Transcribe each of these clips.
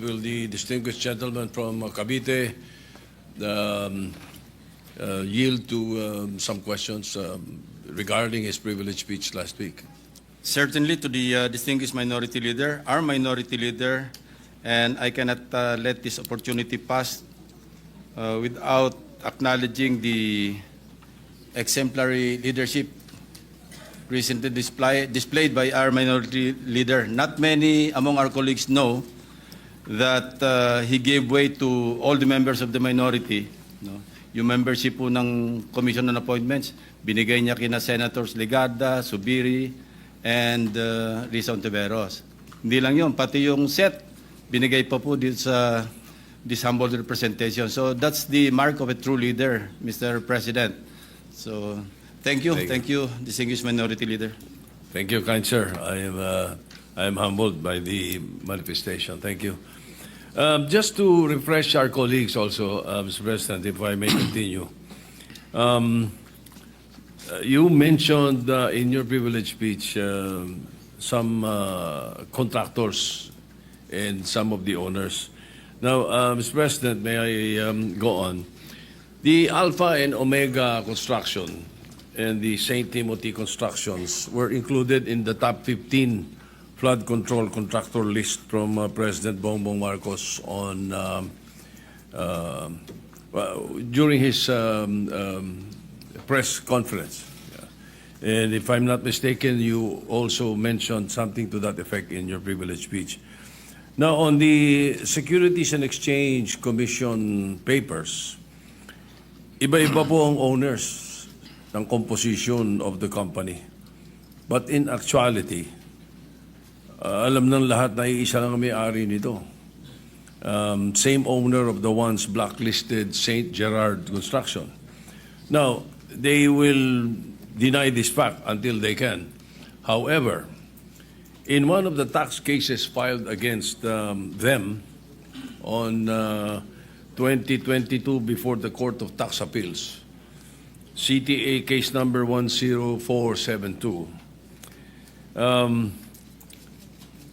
Will the distinguished gentleman from Cavite yield to some questions regarding his privileged speech last week? Certainly to the distinguished minority leader, our minority leader, and I cannot let this opportunity pass without acknowledging the exemplary leadership recently displayed by our minority leader. Not many among our colleagues know that he gave way to all the members of the minority. No? Yung membership po ng Commission on Appointments, binigay niya kina Senators Legarda, Subiri, and Risa Ontiveros. Hindi lang yun, pati yung set, binigay pa po dito sa this humble representation. So that's the mark of a true leader, Mr. President. So thank you, distinguished minority leader. Thank you, kind sir. I am humbled by the manifestation. Thank you. Just to refresh our colleagues also, Mr. President, if I may continue. You mentioned in your privilege speech some contractors and some of the owners. Now, Mr. President, may I go on? The Alpha and Omega construction and the St. Timothy constructions were included in the top 15 flood control contractor list from President Bongbong Marcos on during his press conference. And if I'm not mistaken, you also mentioned something to that effect in your privilege speech. Now, on the Securities and Exchange Commission papers, iba-iba po ang owners ng composition of the company. But in actuality, alam ng lahat na iisa lang ang may-ari nito. Same owner of the once blacklisted St. Gerard Construction. Now, they will deny this fact until they can. However, in one of the tax cases filed against them on 2022 before the Court of Tax Appeals, CTA case number 10472,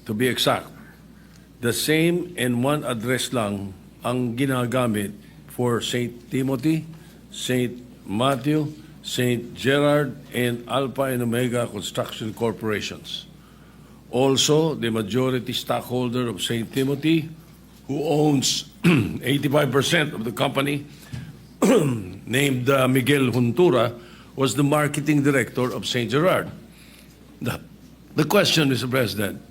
to be exact, the same and one address lang ang ginagamit for St. Timothy, St. Matthew, St. Gerard, and Alpha and Omega Construction Corporations. Also, the majority stockholder of St. Timothy, who owns 85% of the company, named Miguel Juntura, was the marketing director of St. Gerard. The question, Mr. President,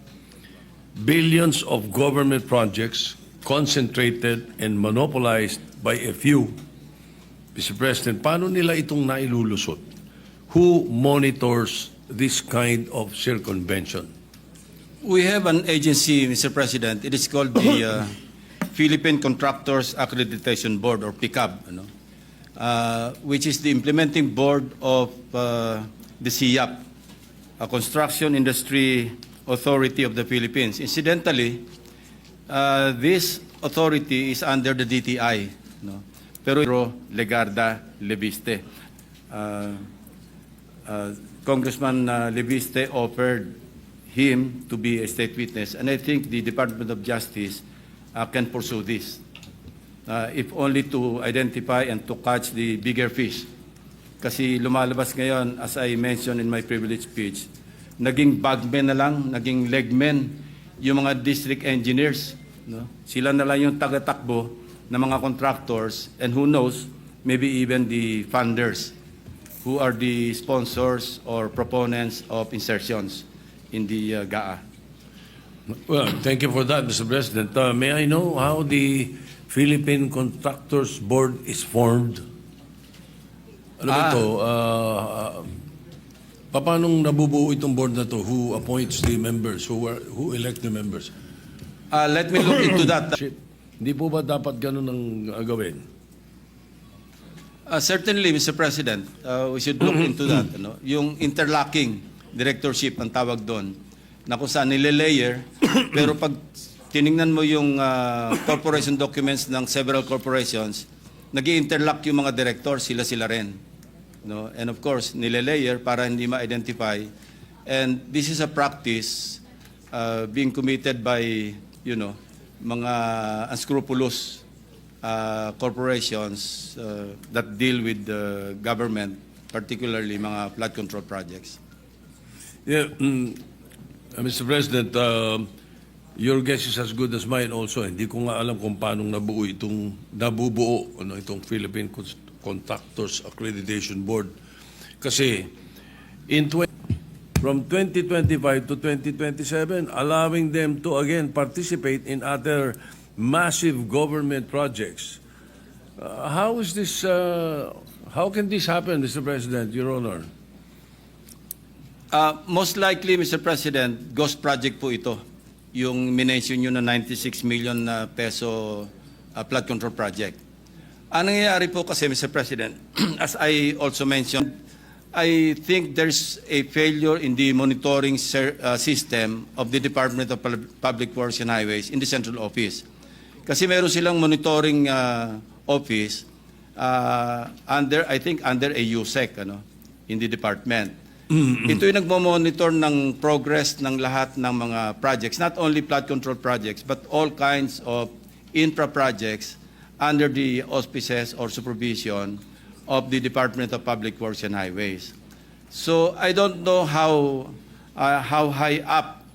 billions of government projects concentrated and monopolized by a few. Mr. President, paano nila itong nailulusot? Who monitors this kind of circumvention? We have an agency, Mr. President. It is called the Philippine Contractors Accreditation Board, or PICAB, which is the implementing board of the CIAP, a construction industry authority of the Philippines. Incidentally, this authority is under the DTI, pero Legarda Leviste. Congressman Leviste offered him to be a state witness, and I think the Department of Justice can pursue this, if only to identify and to catch the bigger fish. Kasi lumalabas ngayon, as I mentioned in my privilege speech, naging bagmen na lang, naging legmen yung mga district engineers. Sila na lang yung taga-takbo ng mga contractors, and who knows, maybe even the funders who are the sponsors or proponents of insertions in the GAA. Well, thank you for that, Mr. President. May I know how the Philippine Contractors Board is formed? Ano ba ito? Paano nabubuo itong board na to? Who appoints the members? Who elect the members? Let me look into that. Hindi po ba dapat ganun ang gawin? Certainly, Mr. President, we should look into that. Yung interlocking directorship ang tawag doon, na kung saan nilelayer, pero pag tiningnan mo yung corporation documents ng several corporations, nag-i-interlock yung mga director, sila-sila rin. And of course, nilelayer para hindi ma-identify. And this is a practice being committed by, mga unscrupulous corporations that deal with the government, particularly mga flood control projects. Yeah, Mr. President, your guess is as good as mine also. Hindi ko nga alam kung paano nabubuo itong Philippine Contractors Accreditation Board. Kasi from 2025 to 2027, allowing them to again participate in other massive government projects. How is this? How can this happen, Mr. President, Your Honor? Most likely, Mr. President, ghost project po ito. Yung minention nyo na 96 million na peso flood control project. Ang nangyayari po kasi, Mr. President, as I also mentioned, I think there's a failure in the monitoring system of the Department of Public Works and Highways in the central office. Kasi meron silang monitoring office under, I think, under a USEC, in the department. Ito yung nagmo-monitor ng progress ng lahat ng mga projects, not only flood control projects, but all kinds of infra projects under the auspices or supervision of the Department of Public Works and Highways. So I don't know how high up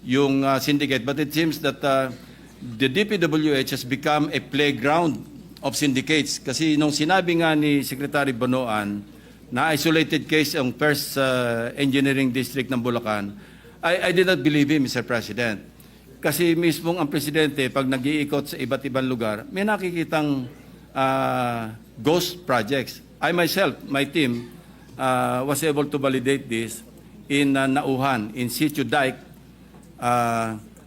yung syndicate, but it seems that the DPWH has become a playground of syndicates. Kasi nung sinabi nga ni Secretary Bonoan, na isolated case ang first engineering district ng Bulacan, I did not believe him, Mr. President. Kasi mismong ang presidente, pag nag-iikot sa iba't ibang lugar, may nakikitang ghost projects. I myself, my team, was able to validate this in Nauhan, in Sitio Dike,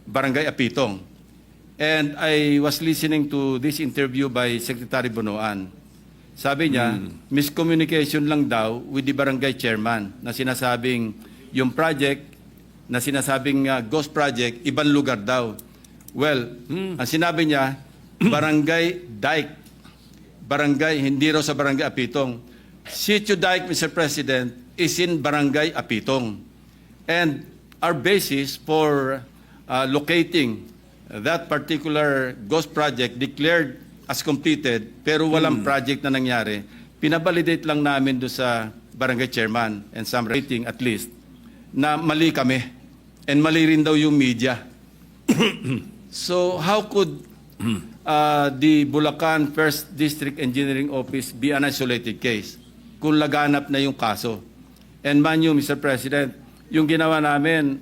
Barangay Apitong. And I was listening to this interview by Secretary Bonoan. Sabi niya, miscommunication lang daw with the barangay chairman na sinasabing yung project na sinasabing ghost project, ibang lugar daw. Well, ang sinabi niya, barangay Dike. Barangay, hindi raw sa barangay Apitong. Sitio Dike, Mr. President, is in barangay Apitong. And our basis for locating that particular ghost project declared as completed, pero walang project na nangyari, pinabalidate lang namin doon sa barangay chairman and some rating at least, na mali kami. And mali rin daw yung media. So how could the Bulacan First District Engineering Office be an isolated case kung laganap na yung kaso? And man you, Mr. President, yung ginawa namin,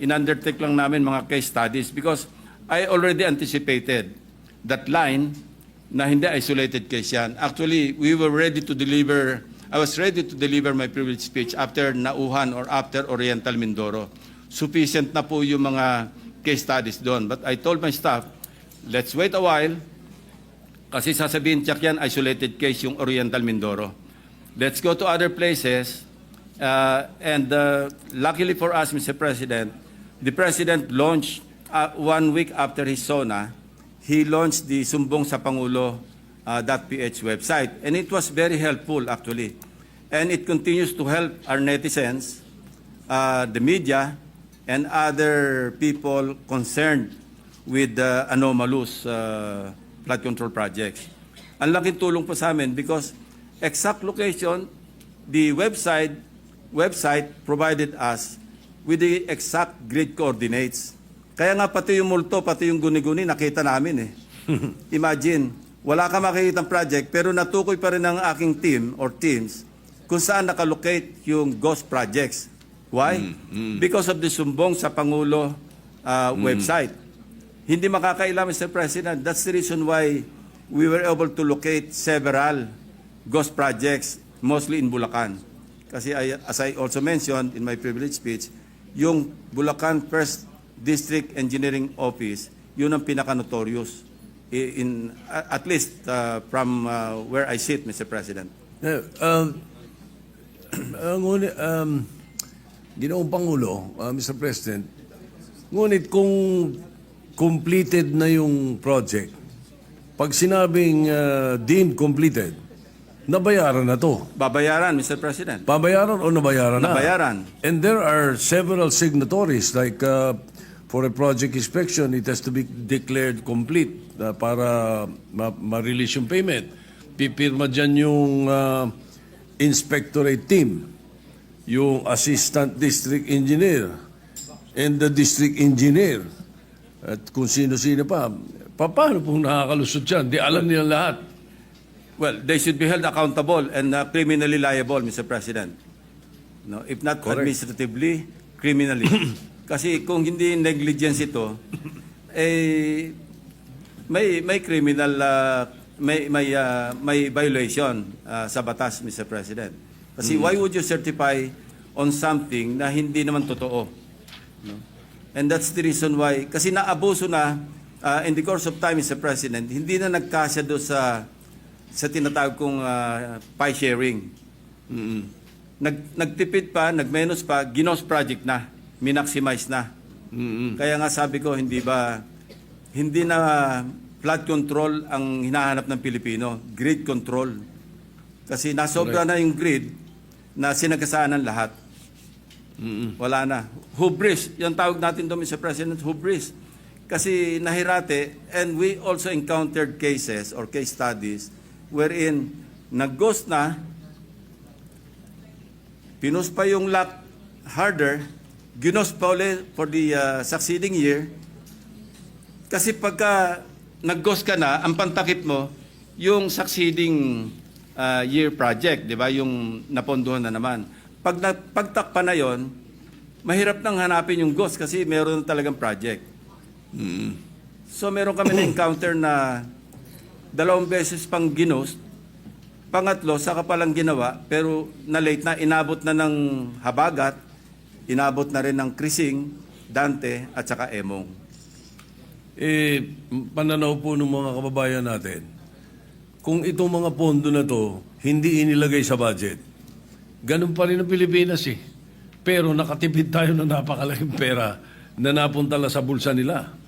in-undertake lang namin mga case studies because I already anticipated that line na hindi isolated case yan. Actually, we were ready to deliver, I was ready to deliver my privilege speech after Nauhan or after Oriental Mindoro. Sufficient na po yung mga case studies doon. But I told my staff, let's wait a while kasi sasabihin check yan, isolated case yung Oriental Mindoro. Let's go to other places and luckily for us, Mr. President, the President launched 1 week after his SONA, he launched the Sumbong sa Pangulo .ph website. And it was very helpful, actually. And it continues to help our netizens, the media, and other people concerned with the anomalous flood control projects. Ang laking tulong po sa amin because exact location, the website provided us with the exact grid coordinates. Kaya nga pati yung multo, pati yung guni-guni, nakita namin eh. Imagine, wala ka makikitang project, pero natukoy pa rin ng aking team or teams kung saan nakalocate yung ghost projects. Why? Because of the Sumbong sa Pangulo website. Hindi makakaila, Mr. President. That's the reason why we were able to locate several ghost projects, mostly in Bulacan. Kasi as I also mentioned in my privilege speech, yung Bulacan First District Engineering Office, yun ang pinaka-notorious in at least from where I sit, Mr. President. Ginoong Pangulo, Mr. President, ngunit kung completed na yung project, pag sinabing deemed completed, nabayaran na to. Babayaran, Mr. President. Babayaran o nabayaran na? Nabayaran. And there are several signatories like for a project inspection, it has to be declared complete para ma-release yung payment. Pipirma dyan yung inspectorate team, yung assistant district engineer, and the district engineer, at kung sino-sino pa. Paano pong nakakalusot yan? Di alam nila lahat. Well, they should be held accountable and criminally liable, Mr. President. No, if not Correct. administratively, criminally. Kasi kung hindi negligence ito, eh may criminal may violation sa batas, Mr. President. Kasi why would you certify on something na hindi naman totoo? No? And that's the reason why, kasi naabuso na in the course of time, Mr. President, hindi na nagkasya doon sa tinatawag kong pie sharing. Nagtipid pa, nagmenos pa, ginos project na, minaximize na. Kaya nga sabi ko, hindi na flood control ang hinahanap ng Pilipino, grid control. Kasi nasobra na yung grid na sinagasaan ng lahat. Wala na. Hubris, yung tawag natin doon, Mr. President, hubris. Kasi nahirate, and we also encountered cases or case studies wherein nag-ghost na, pinus pa yung lot harder, ginos pa ulit for the succeeding year. Kasi pagka nag-ghost ka na, ang pantakip mo, yung succeeding year project, di ba? Yung napondohan na naman. Pagtakpa na yon, mahirap nang hanapin yung ghost kasi meron talagang project. So meron kami na-encounter na 2 beses pang ginost, pangatlo, saka palang ginawa, pero na-late na, inabot na ng Habagat, inabot na rin ng Krising, Dante, at saka Emong. Pananaw po ng mga kababayan natin, kung itong mga pondo na to hindi inilagay sa budget, ganun pa rin ang Pilipinas eh. Pero nakatipid tayo ng napakalaking pera na napunta lang sa bulsa nila.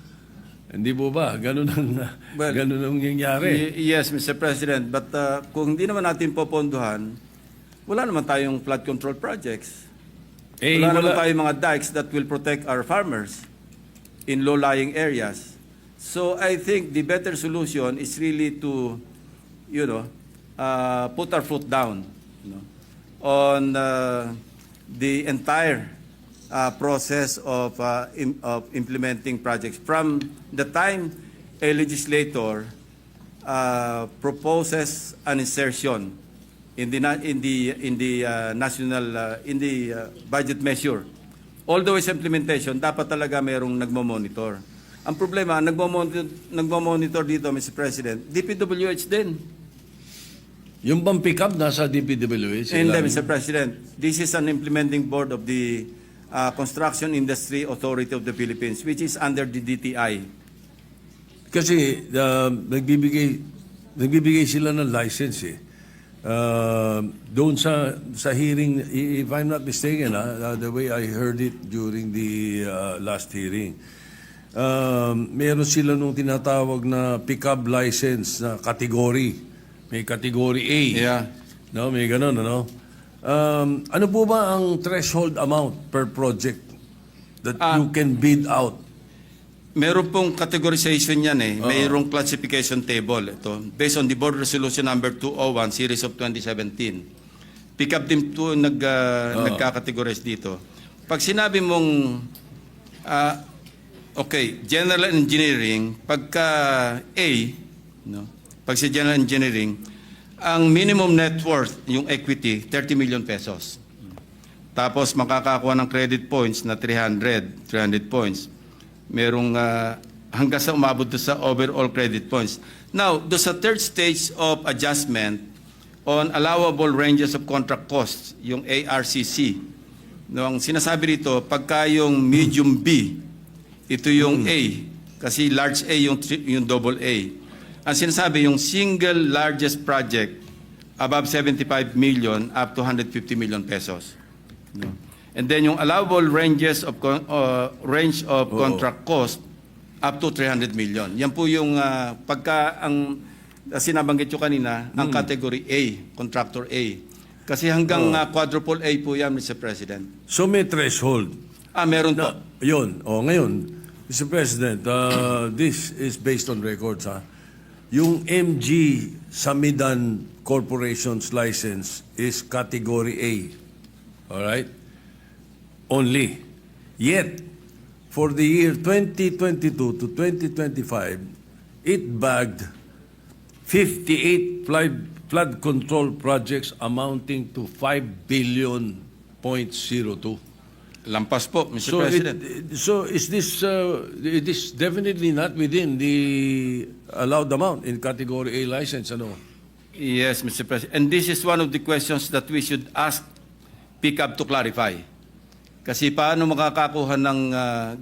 Hindi po ba? Ganun ang nangyayari. Yes, Mr. President, but kung hindi naman natin popondohan, wala naman tayong flood control projects. Wala naman tayong mga dikes that will protect our farmers in low-lying areas. So I think the better solution is really to, put our foot down on the entire process of implementing projects. From the time a legislator proposes an insertion in the national budget measure, all the way sa implementation, dapat talaga mayroong nagmo-monitor. Ang problema, nagmo-monitor dito, Mr. President, DPWH din. Yung bang pick-up nasa DPWH? Hindi, Mr. President. This is an implementing board of the Construction Industry Authority of the Philippines, which is under the DTI. Kasi nagbibigay sila ng license eh. Doon sa hearing, if I'm not mistaken, the way I heard it during the last hearing, meron sila nung tinatawag na pick-up license na category. May category A. Yeah. No, may ganun, ano? Ano po ba ang threshold amount per project that you can bid out? Meron pong categorization yan eh. Mayroong classification table. Ito, based on the Board Resolution number 201, Series of 2017. Pick up din po nagka-categorize dito. Pag sinabi mong, general engineering, pagka A, no? Pag sa general engineering, ang minimum net worth, yung equity, 30 million pesos. Tapos makakakuha ng credit points na 300 points. Merong hanggang sa umabot sa overall credit points. Now, do sa third stage of adjustment on allowable ranges of contract costs, yung ARCC. No, ang sinasabi dito, pagka yung medium B, ito yung A, kasi large A yung double A. Ang sinasabi, yung single largest project above 75 million up to 150 million pesos. No? And then yung allowable ranges of range of contract cost up to 300 million. Yan po yung pagka ang sinabanggit ko kanina, ang category A, contractor A. Kasi hanggang quadruple A po yan, Mr. President. So may threshold. Meron po. Yun. Ngayon, Mr. President, this is based on records, ha? Yung MG Samidan Corporation's license is Category A. All right? Only. Yet, for the year 2022 to 2025, it bagged 58 flood control projects amounting to 5 billion point 02. Lampas po, Mr. So, President. so is this it is definitely not within the allowed amount in Category A license, ano? Yes, Mr. President. And this is one of the questions that we should ask PICAB to clarify. Kasi paano makakakuha ng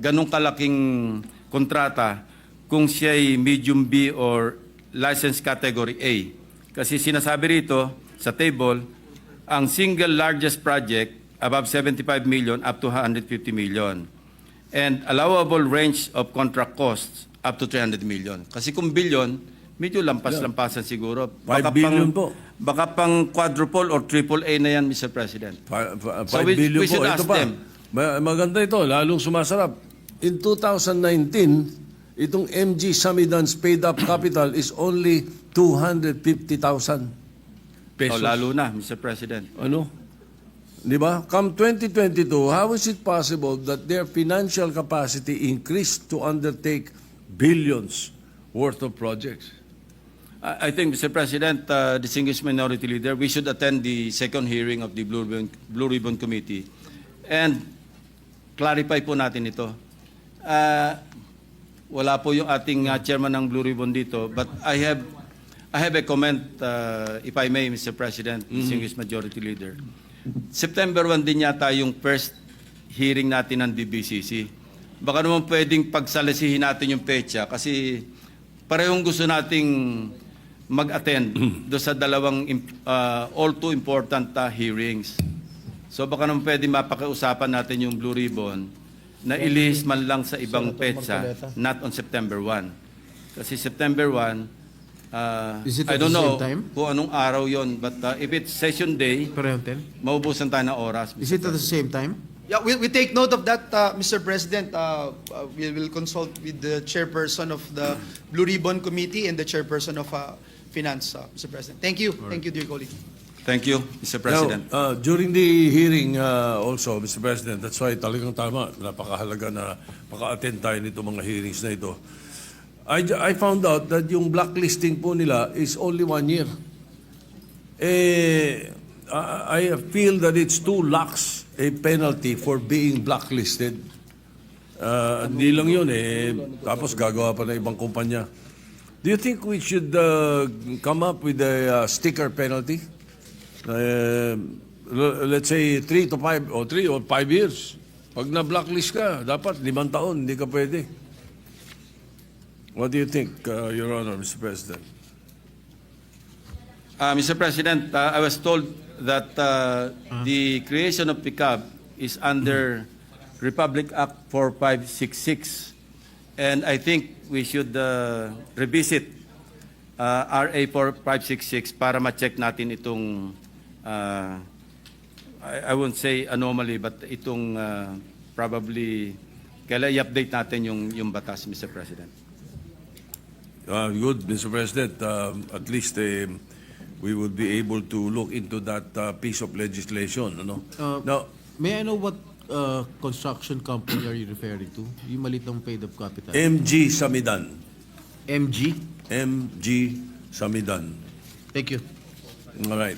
ganong kalaking kontrata kung siya'y medium B or license category A? Kasi sinasabi rito sa table, ang single largest project above 75 million up to 150 million. And allowable range of contract costs up to 300 million. Kasi kung billion, medyo lampas-lampasan siguro. 5 billion po. Baka pang quadruple or triple A na yan, Mr. President. 5 So billion we po. should Ito ask pa. them. Maganda ito, lalong sumasarap. In 2019, itong MG Samidan's paid up capital is only 250,000 pesos. O lalo na, Mr. President. Ano? Di ba? Come 2022, how is it possible that their financial capacity increased to undertake billions worth of projects? I think, Mr. President, distinguished minority leader, we should attend the second hearing of the Blue Ribbon Committee and clarify po natin ito. Wala po yung ating chairman ng Blue Ribbon dito, but I have a comment, if I may, Mr. President, distinguished majority leader. September 1 din yata yung first hearing natin ng DBCC. Baka naman pwedeng pagsalasihin natin yung pecha kasi parehong gusto nating mag-attend do sa dalawang all too important hearings. So baka naman pwedeng mapakiusapan natin yung Blue Ribbon na ilihis man lang sa ibang petsa, not on September 1. Kasi September 1, Is it I at don't the know same time? kung anong araw yon, but if it's session day, Parehong time? maubusan tayo ng oras. Is it at the same time? Yeah, we take note of that, Mr. President. We will consult with the chairperson of the Blue Ribbon Committee and the chairperson of Finance, Mr. President. Thank you. Thank you, dear colleague. Thank you, Mr. President. Now, during the hearing also, Mr. President, that's why talagang tama, napakahalaga na maka-attend tayo nito mga hearings na ito. I found out that yung blacklisting po nila is only 1 year. I feel that it's too lax a penalty for being blacklisted. Hindi lang yun tapos gagawa pa ng ibang kumpanya. Do you think we should come up with a sticker penalty? Let's say 3 to 5 or 3 or 5 years. Pag na-blacklist ka, dapat 5 taon, hindi ka pwede. What do you think, Your Honor, Mr. President? Mr. President, I was told that the creation of PICAB is under Republic Act 4566. And I think we should revisit RA 4566 para ma-check natin itong, I won't say anomaly, but itong probably, kailan i-update natin yung batas, Mr. President. Good, Mr. President. At least we would be able to look into that piece of legislation. Ano? Now, May I know what construction company are you referring to? Yung malit ng paid up capital. MG Samidan. MG? MG Samidan. Thank you. All right.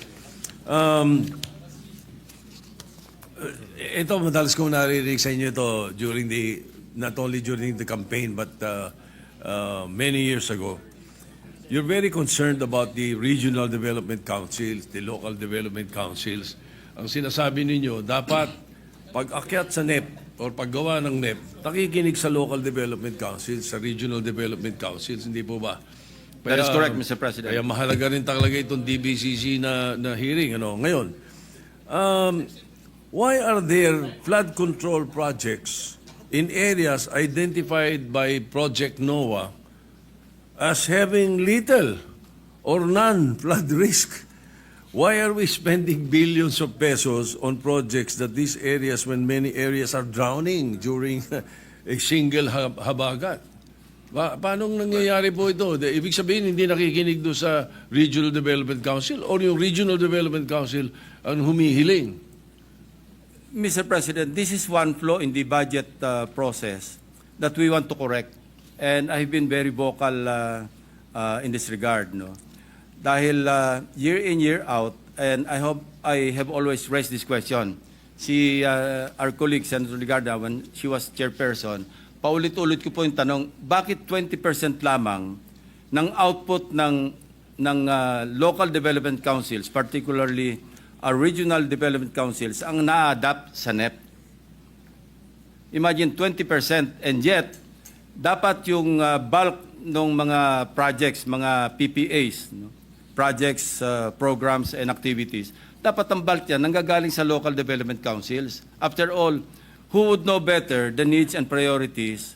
Ito, madalas kong naririnig sa inyo ito during not only during the campaign, but many years ago. You're very concerned about the regional development councils, the local development councils. Ang sinasabi ninyo, dapat pag-akyat sa NEP or paggawa ng NEP, nakikinig sa local development councils, sa regional development councils, hindi po ba? That is correct, Mr. President. Kaya mahalaga rin talaga itong DBCC na hearing. Ngayon, why are there flood control projects in areas identified by Project NOAA as having little or none flood risk? Why are we spending billions of pesos on projects that these areas, when many areas are drowning during single habagat. Paano nangyayari po ito? Ibig sabihin, hindi nakikinig doon sa Regional Development Council or yung Regional Development Council ang humihiling? Mr. President, this is one flaw in the budget process that we want to correct. And I've been very vocal in this regard. No? Dahil year in, year out, and I have always raised this question. Our colleague, Senator Ligarda, when she was chairperson, paulit-ulit ko po yung tanong, bakit 20% lamang ng output ng local development councils, particularly our regional development councils, ang na-adapt sa NEP? Imagine 20%, and yet, dapat yung bulk ng mga projects, mga PPAs, no? Projects, programs, and activities, dapat ang bulk yan nanggagaling sa local development councils. After all, who would know better the needs and priorities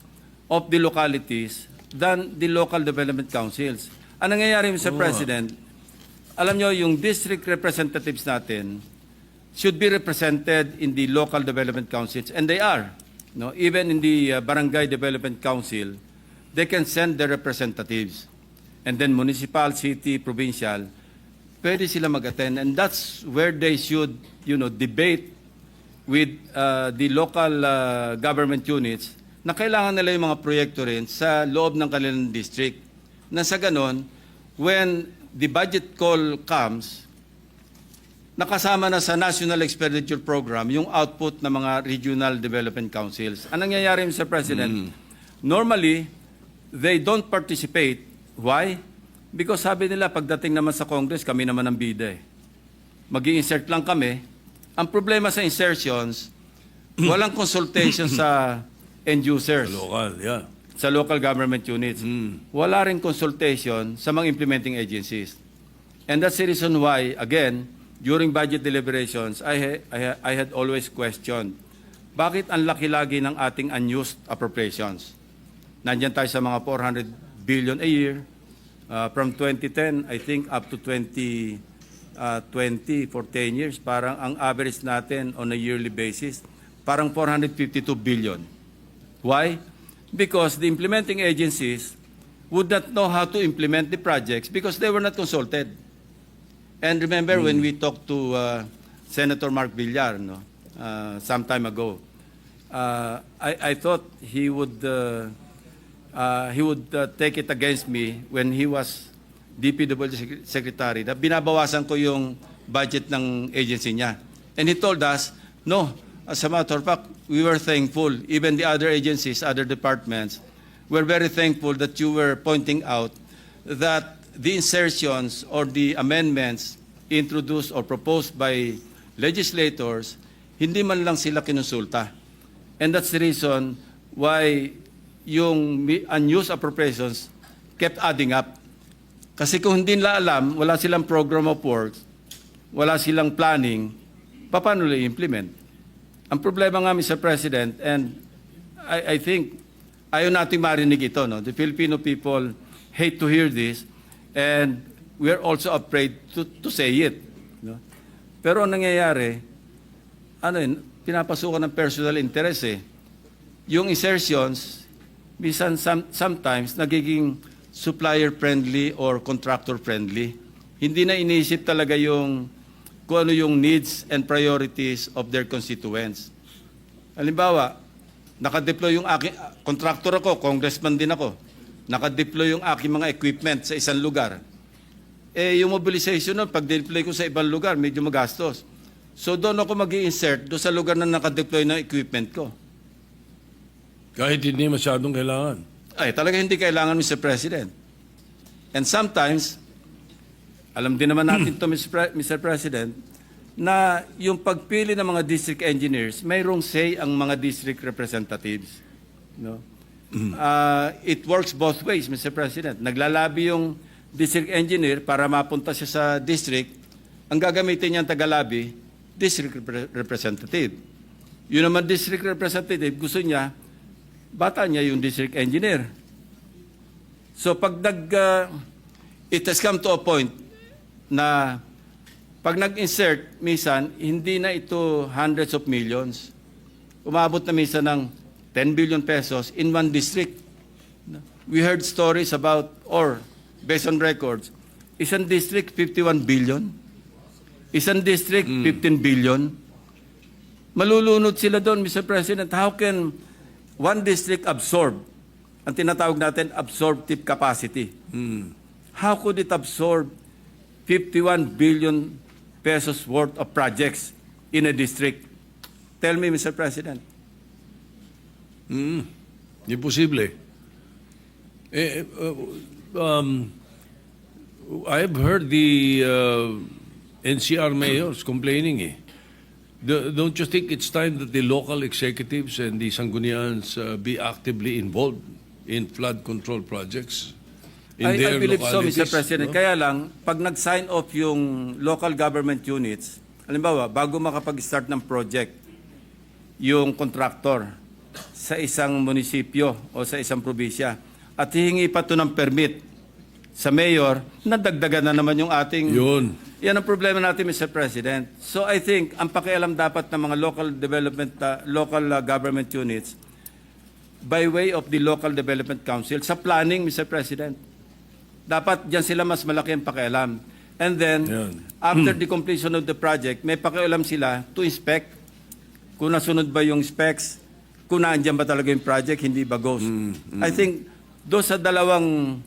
of the localities than the local development councils? Ang nangyayari, Mr. President, alam nyo, yung district representatives natin should be represented in the local development councils, and they are. No? Even in the barangay development council, they can send their representatives. And then municipal, city, provincial, pwede sila mag-attend. And that's where they should, debate with the local government units na kailangan nila yung mga proyekto rin sa loob ng kanilang district. Na sa ganon, when the budget call comes, nakasama na sa National Expenditure Program yung output ng mga regional development councils. Anong nangyayari, Mr. President? Normally, they don't participate. Why? Because sabi nila, pagdating naman sa Congress, kami naman ang bida eh. Mag-i-insert lang kami. Ang problema sa insertions, walang consultation sa end users, Local, yeah. sa local government units. Wala rin consultation sa mga implementing agencies. And that's the reason why, again, during budget deliberations, I had always questioned, bakit ang laki lagi ng ating unused appropriations? Nandiyan tayo sa mga 400 billion a year. From 2010, I think, up to 2020 for 10 years, parang ang average natin on a yearly basis, parang 452 billion. Why? Because the implementing agencies would not know how to implement the projects because they were not consulted. And remember when we talked to Senator Mark Villar, some time ago, I thought he would take it against me when he was DPWH Secretary, na binabawasan ko yung budget ng agency niya. And he told us, no, as a matter of fact, we were thankful, even the other agencies, other departments, were very thankful that you were pointing out that the insertions or the amendments introduced or proposed by legislators, hindi man lang sila kinonsulta. And that's the reason why yung unused appropriations kept adding up. Kasi kung hindi nila alam, wala silang program of works, wala silang planning, paano nila implement? Ang problema nga, Mr. President, and I think ayaw natin marinig ito. No? The Filipino people hate to hear this, and we're also afraid to say it. No? Pero ang nangyayari, pinapasukan ng personal interest eh. Yung insertions, minsan sometimes nagiging supplier-friendly or contractor-friendly. Hindi na inisip talaga kung ano yung needs and priorities of their constituents. Halimbawa, nakadeploy yung contractor ako, congressman din ako, nakadeploy yung aking mga equipment sa isang lugar. Yung mobilization nun, pag-deploy ko sa ibang lugar, medyo magastos. So doon ako mag-i-insert doon sa lugar na nakadeploy ng equipment ko. Kahit hindi masyadong kailangan. Talaga hindi kailangan, Mr. President. And sometimes, alam din naman natin ito, Mr. President, na yung pagpili ng mga district engineers, mayroong say ang mga district representatives. No? It works both ways, Mr. President. Naglalabi yung district engineer para mapunta siya sa district. Ang gagamitin niyang tagalabi, district representative. Yun naman district representative, gusto niya, bata niya yung district engineer. So pag it has come to a point na pag nag-insert, minsan, hindi na ito hundreds of millions. Umabot na minsan ng 10 billion pesos in one district. We heard stories about, or based on records, isang district 51 billion, isang district 15 billion. Malulunod sila doon, Mr. President. How can one district absorb, ang tinatawag natin absorptive capacity? How could it absorb 51 billion pesos worth of projects in a district? Tell me, Mr. President. Imposible. I've heard the NCR mayors complaining. Don't you think it's time that the local executives and the Sanggunians be actively involved in flood control projects in I their believe so, localities? Mr. President. no? Kaya lang, pag nag-sign off yung local government units, halimbawa, bago makapag-start ng project, yung contractor sa isang munisipyo o sa isang probinsya, at hihingi pa ito ng permit sa mayor, nadagdagan na naman yung ating... Yun. Yan ang problema natin, Mr. President. So I think, ang pakialam dapat ng mga local government units, by way of the Local Development Council, sa planning, Mr. President. Dapat dyan sila mas malaki ang pakialam. And then, Yan. after the completion of the project, may pakialam sila to inspect kung nasunod ba yung specs, kung naandyan ba talaga yung project, hindi ba ghost. I think, doon sa dalawang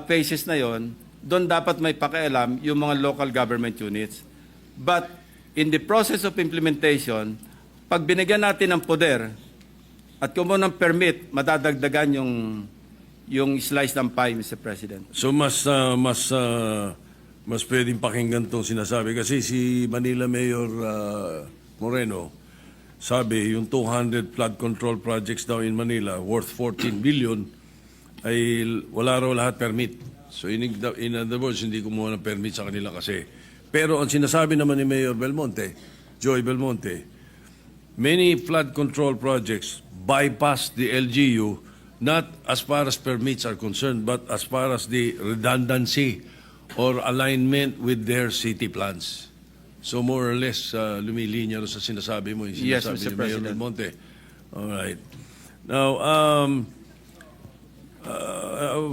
phases na yon, doon dapat may pakialam yung mga local government units. But, in the process of implementation, pag binigyan natin ng poder at kumuha ng permit, madadagdagan yung slice ng pie, Mr. President. So mas pwedeng pakinggan tong sinasabi kasi si Manila Mayor Moreno sabi yung 200 flood control projects daw in Manila worth 14 billion ay wala raw lahat permit. So in other words, hindi kumuha ng permit sa kanila kasi. Pero ang sinasabi naman ni Mayor Belmonte, Joy Belmonte, many flood control projects bypass the LGU not as far as permits are concerned, but as far as the redundancy or alignment with their city plans. So more or less, lumilinya rin sa sinasabi mo, yung Yes, sinasabi Mr. ni Mayor President. Belmonte. All right. Now,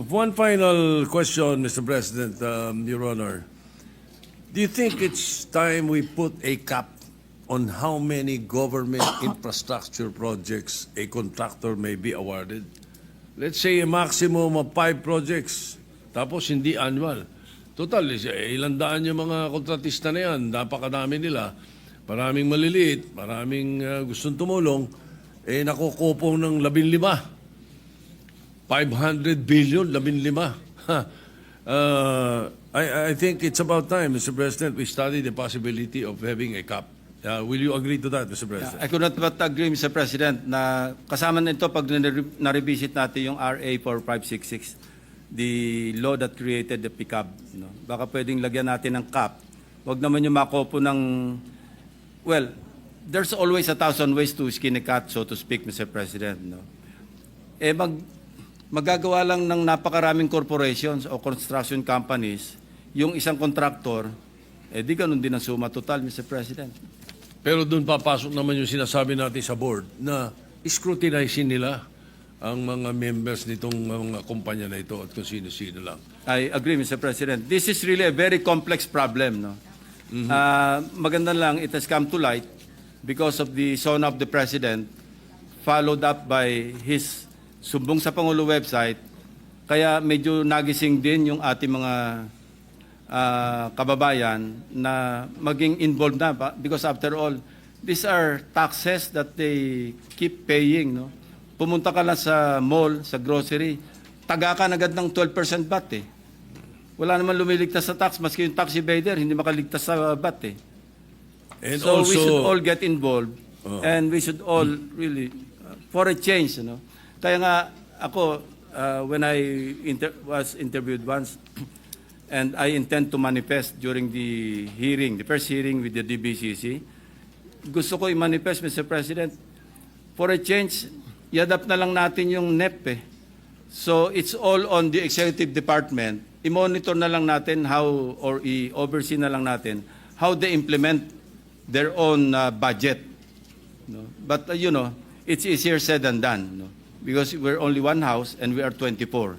one final question, Mr. President, Your Honor. Do you think it's time we put a cap on how many government infrastructure projects a contractor may be awarded? Let's say a maximum of 5 projects, tapos hindi annual. Total, ilang daan yung mga kontratista na yan, napakadami nila. Maraming maliliit, maraming gustong tumulong, nakukupong ng 15. 500 billion, 15. I think it's about time, Mr. President, we study the possibility of having a cap. Will you agree to that, Mr. President? I could not but agree, Mr. President, na kasama nito pag na-revisit natin yung RA 4566, the law that created the PICAB. No? Baka pwedeng lagyan natin ng cap. Huwag naman yung makopo ng... Well, there's always 1,000 ways to skin a cat, so to speak, Mr. President. No? Magagawa lang ng napakaraming corporations o construction companies yung isang contractor, di ganun din ang suma total, Mr. President. Pero doon papasok naman yung sinasabi natin sa board na scrutinizein nila ang mga members nitong mga kumpanya na ito at kung sino-sino lang. I agree, Mr. President. This is really a very complex problem. No? Maganda lang, it has come to light because of the SONA of the President, followed up by his sumbong sa Pangulo website. Kaya medyo nagising din yung ating mga kababayan na maging involved na. Because after all, these are taxes that they keep paying. No? Pumunta ka lang sa mall, sa grocery, taga ka agad ng 12% VAT eh. Wala naman lumiligtas sa tax, maski yung tax evader, hindi makaligtas sa VAT eh. And So also, we should all get involved and we should all really, for a change, you know. Kaya nga ako, when I was interviewed once, and I intend to manifest during the hearing, the first hearing with the DBCC, gusto ko i-manifest, Mr. President, for a change, i-adapt na lang natin yung NEP eh. So it's all on the executive department. I-monitor na lang natin how, or i-oversee na lang natin how they implement their own budget. No? But you know, it's easier said than done, no? Because we're only one house and we are 24.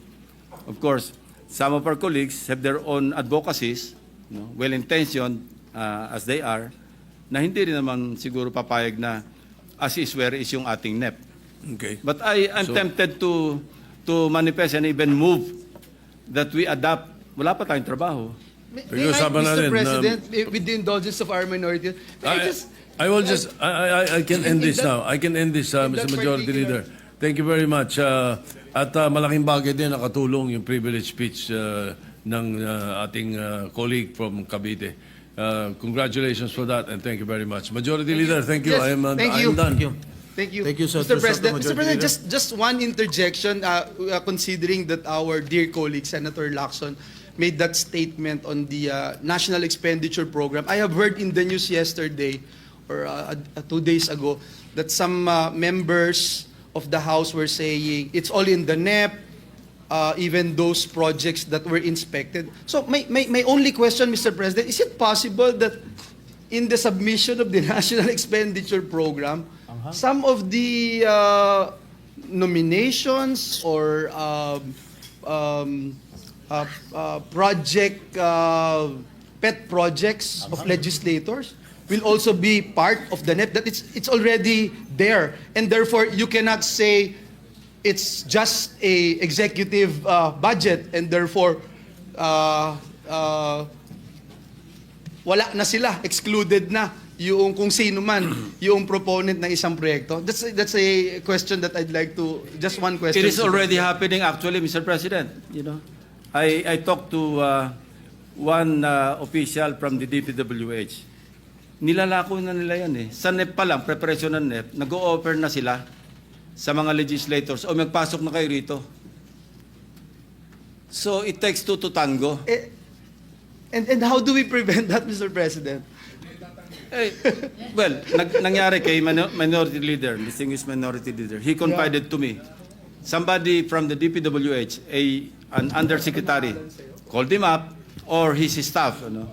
Of course, some of our colleagues have their own advocacies, no? Well-intentioned as they are, na hindi rin naman siguro papayag na as is where is yung ating NEP. Okay. But I'm tempted to manifest and even move that we adapt. Wala pa tayong trabaho. Pag-usapan Mr. natin, President, with the indulgence of our minority, I will just, I can end this now. I can end this, in Mr. that Majority particular- Leader. Thank you very much. At malaking bagay din nakatulong yung privilege speech ng ating colleague from Cavite. Congratulations for that and thank you very much. Majority Leader, thank you. Yes, I am thank I you. am done. Thank you. Thank you, Senator Mr. President. Soto, Mr. Majority President, just one interjection, considering that our dear colleague, Senator Lacson, made that statement on the National Expenditure Program. I have heard in the news yesterday, or 2 days ago, that some members of the House were saying it's all in the NEP, even those projects that were inspected. So my only question, Mr. President, is it possible that in the submission of the National Expenditure Program, some of the nominations or pet projects of legislators will also be part of the NEP, that it's already there, and therefore you cannot say it's just a executive budget, and therefore wala na sila, excluded na yung kung sino man yung proponent ng isang proyekto. That's a question that I'd like to, just one question. It is already happening actually, Mr. President. You know, I talked to one official from the DPWH. Nilalako na nila yan eh. Sa NEP pa lang, preparation ng NEP, nag-o-offer na sila sa mga legislators, o magpasok na kayo rito. So it takes two to tango. And how do we prevent that, Mr. President? Eh, well, nangyari kay minority leader, distinguished minority leader. He confided to me. Somebody from the DPWH, an undersecretary, called him up, or his staff, ano,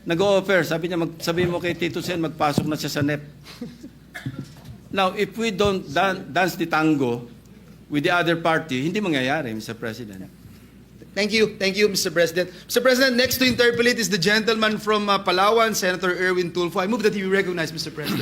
nag-o-offer. Sabi niya, sabihin mo kay Tito Sen, magpasok na siya sa NEP. Now, if we don't dance the tango with the other party, hindi mangyayari, Mr. President. Thank you, Mr. President. Mr. President, next to interpolate is the gentleman from Palawan, Senator Erwin Tulfo. I move that he be recognized, Mr. President.